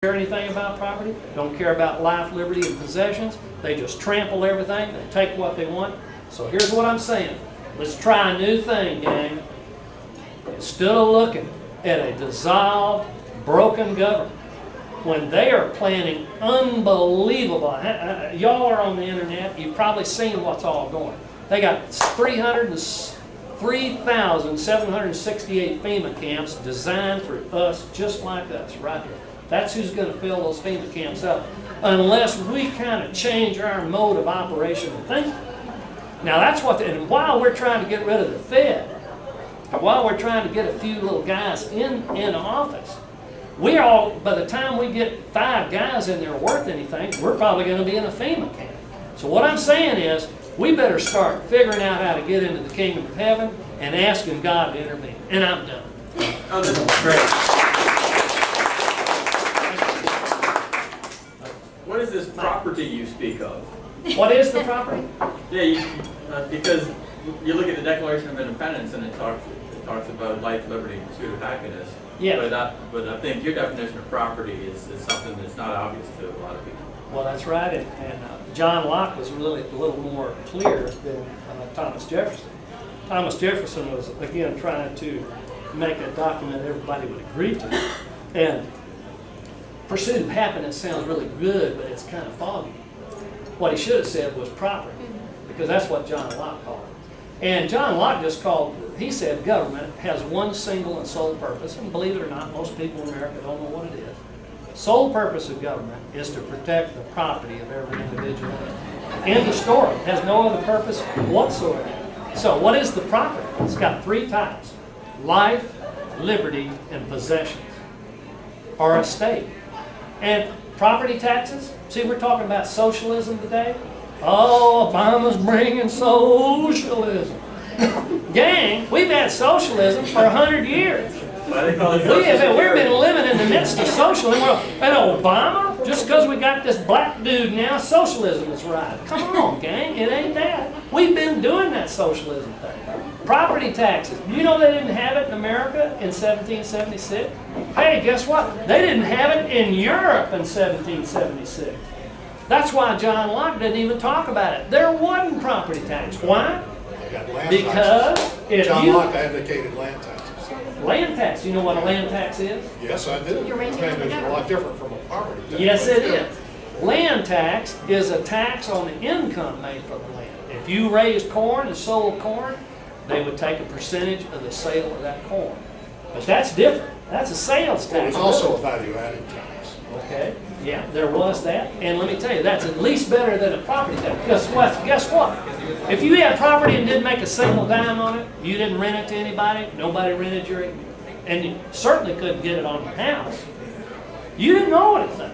care anything about property, don't care about life, liberty, and possessions. They just trample everything. They take what they want. So here's what I'm saying. Let's try a new thing, gang. Instead of looking at a dissolved, broken government, when they are planning unbelievable, y'all are on the internet, you've probably seen what's all going. They got 3,768 FEMA camps designed for us, just like us, right here. That's who's going to fill those FEMA camps up, unless we kind of change our mode of operation and thinking. Now that's what, and while we're trying to get rid of the Fed, while we're trying to get a few little guys in office, we all, by the time we get 5 guys in there worth anything, we're probably going to be in a FEMA camp. So what I'm saying is, we better start figuring out how to get into the kingdom of heaven and asking God to intervene. And I'm done. Oh, this is great. What is this property you speak of? What is the property? Yeah, because you look at the Declaration of Independence and it talks about life, liberty, and pursuit of happiness. Yeah. But I think your definition of property is something that's not obvious to a lot of people. Well, that's right, and John Locke was really a little more clear than Thomas Jefferson. Thomas Jefferson was, again, trying to make a document everybody would agree to. And pursuit of happiness sounds really good, but it's kind of foggy. What he should have said was property, because that's what John Locke called it. And John Locke just called, he said government has one single and sole purpose, and believe it or not, most people in America don't know what it is. Sole purpose of government is to protect the property of every individual. End of story. It has no other purpose whatsoever. So what is the property? It's got 3 types: life, liberty, and possessions, or estate. And property taxes, see, we're talking about socialism today. Oh, Obama's bringing socialism. Gang, we've had socialism for 100 years. We've been living in the midst of socialism. And Obama, just because we got this black dude now, socialism is right. Come on, gang, it ain't that. We've been doing that socialism thing. Property taxes. You know they didn't have it in America in 1776? Hey, guess what? They didn't have it in Europe in 1776. That's why John Locke didn't even talk about it. There wasn't property tax. Why? Because if John Locke advocated land taxes. Land tax. You know what a land tax is? Yes, I do. It's a lot different from a property tax. Yes, it is. Land tax is a tax on the income made from the land. If you raised corn and sold corn, they would take a percentage of the sale of that corn. But that's different. That's a sales tax. There's also a value-added tax. Okay. Yeah, there was that. And let me tell you, that's at least better than a property tax. Guess what? If you had property and didn't make a single dime on it, you didn't rent it to anybody, nobody rented your, and you certainly couldn't get it on your house, you didn't owe anything.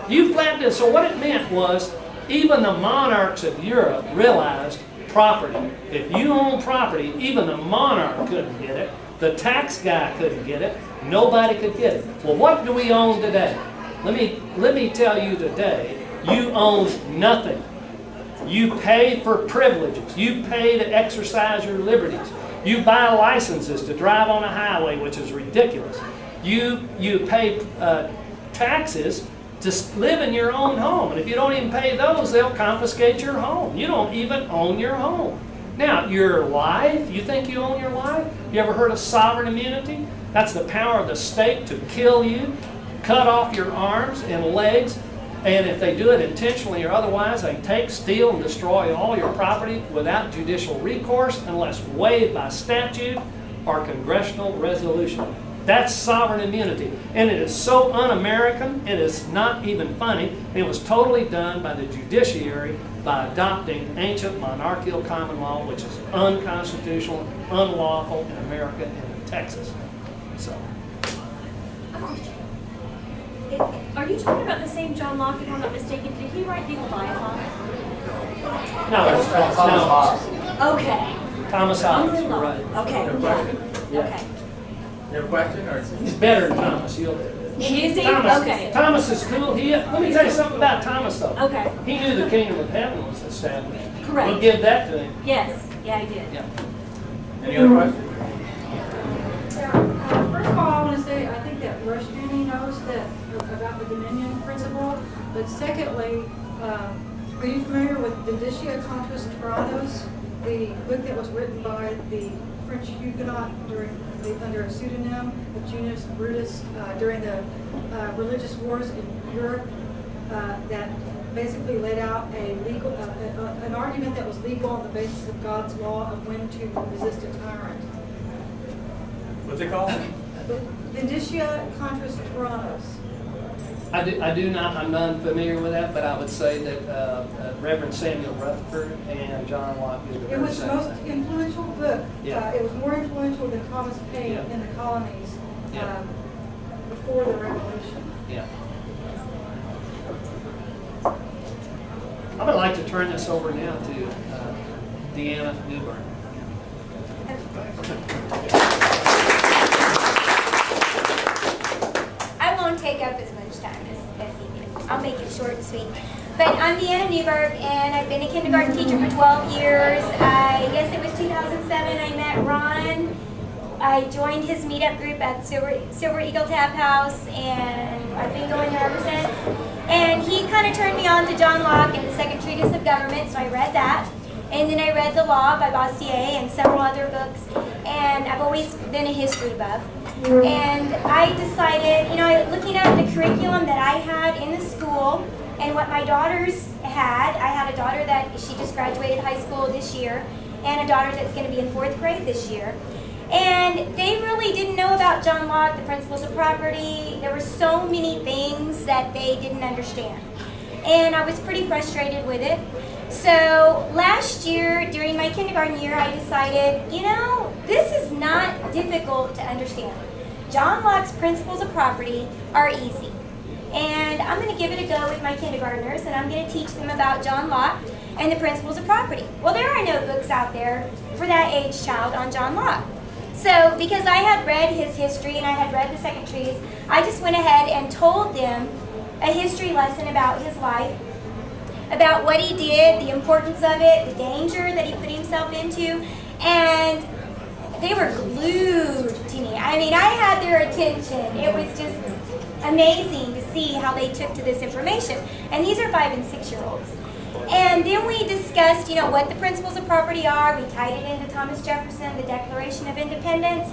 You flat did. So what it meant was, even the monarchs of Europe realized property. If you own property, even the monarch couldn't get it, the tax guy couldn't get it, nobody could get it. Well, what do we own today? Let me tell you today, you own nothing. You pay for privileges. You pay to exercise your liberties. You buy licenses to drive on a highway, which is ridiculous. You pay taxes to live in your own home. And if you don't even pay those, they'll confiscate your home. You don't even own your home. Now, your life, you think you own your life? You ever heard of sovereign immunity? That's the power of the state to kill you, cut off your arms and legs, and if they do it intentionally or otherwise, they take, steal, and destroy all your property without judicial recourse unless waived by statute or congressional resolution. That's sovereign immunity. And it is so un-American, it is not even funny. It was totally done by the judiciary by adopting ancient monarchical common law, which is unconstitutional, unlawful in America and in Texas. So. Are you talking about the same John Locke, if I'm not mistaken? Did he write the Leviathan? No, it's Thomas Hobbes. Okay. Thomas Hobbes, you're right. Okay. Yeah. Okay. Your question? Or? He's better than Thomas. Is he? Thomas, Okay. Thomas is cool. Let me tell you something about Thomas, though. Okay. He knew the kingdom of heaven was established. Correct. We'll give that to him. Yes. Yeah, I did. Yeah. Any other questions? First of all, I want to say I think that Rush Judy knows that about the Dominion principle. But secondly, are you familiar with the Indicia Contras Tyrannos, the book that was written by the French Huguenot under a pseudonym of Junius Brutus during the religious wars in Europe, that basically laid out an argument that was legal on the basis of God's law of when to resist a tyrant. What's it called? Indicia Contras Tyrannos. I do not, I'm not familiar with that, but I would say that Reverend Samuel Rutherford and John Locke did the It very was the same most thing. influential book. Yeah. It was more influential than Thomas Paine Yeah. in the colonies Yeah. Before the Revolution. Yeah. I would like to turn this over now to Deanna Newberg. I won't take up as much time as he did. I'll make it short and sweet. But I'm Deanna Newberg, and I've been a kindergarten teacher for 12 years. I guess it was 2007 I met Ron. I joined his meetup group at Silver Eagle Tap House, and I've been going there ever since. And he kind of turned me on to John Locke and the Second Treatise of Government, so I read that. And then I read The Law by Bastiat and several other books. And I've always been a history buff. And I decided, looking at the curriculum that I had in the school and what my daughters had, I had a daughter that she just graduated high school this year, and a daughter that's going to be in 4th grade this year. And they really didn't know about John Locke, the principles of property. There were so many things that they didn't understand. And I was pretty frustrated with it. So last year, during my kindergarten year, I decided, this is not difficult to understand. John Locke's principles of property are easy. And I'm going to give it a go with my kindergartners, and I'm going to teach them about John Locke and the principles of property. Well, there are no books out there for that age child on John Locke. So because I had read his history and I had read the Second Treatise, I just went ahead and told them a history lesson about his life, about what he did, the importance of it, the danger that he put himself into, and they were glued to me. I mean, I had their attention. It was just amazing to see how they took to this information. And these are 5 and 6-year-olds. And then we discussed, what the principles of property are. We tied it into Thomas Jefferson, the Declaration of Independence.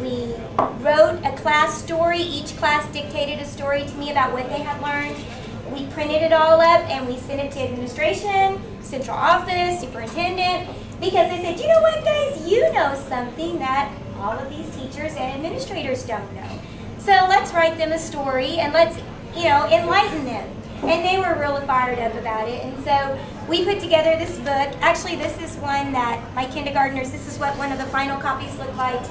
We wrote a class story. Each class dictated a story to me about what they had learned. We printed it all up and we sent it to administration, central office, superintendent, because they said, you know what, guys, you know something that all of these teachers and administrators don't know. So let's write them a story and let's, enlighten them. And they were really fired up about it. And so we put together this book. Actually, this is one that my kindergartners, this is what one of the final copies looked like.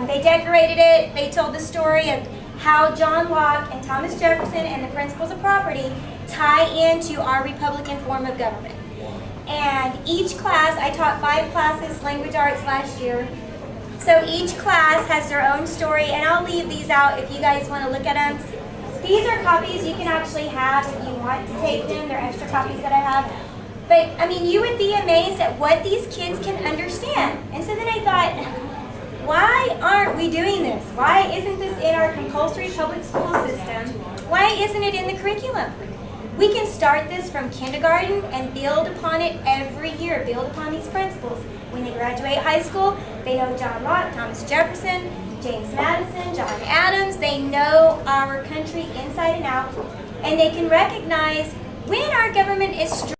They decorated it. They told the story of how John Locke and Thomas Jefferson and the principles of property tie into our Republican form of government. And each class, I taught 5 classes, language arts last year. So each class has their own story, and I'll leave these out if you guys want to look at them. These are copies you can actually have if you want to take them. They're extra copies that I have. But, you would be amazed at what these kids can understand. And so then I thought, why aren't we doing this? Why isn't this in our compulsory public school system? Why isn't it in the curriculum? We can start this from kindergarten and build upon it every year, build upon these principles. When they graduate high school, they know John Locke, Thomas Jefferson, James Madison, John Adams. They know our country inside and out, and they can recognize when our government is strong.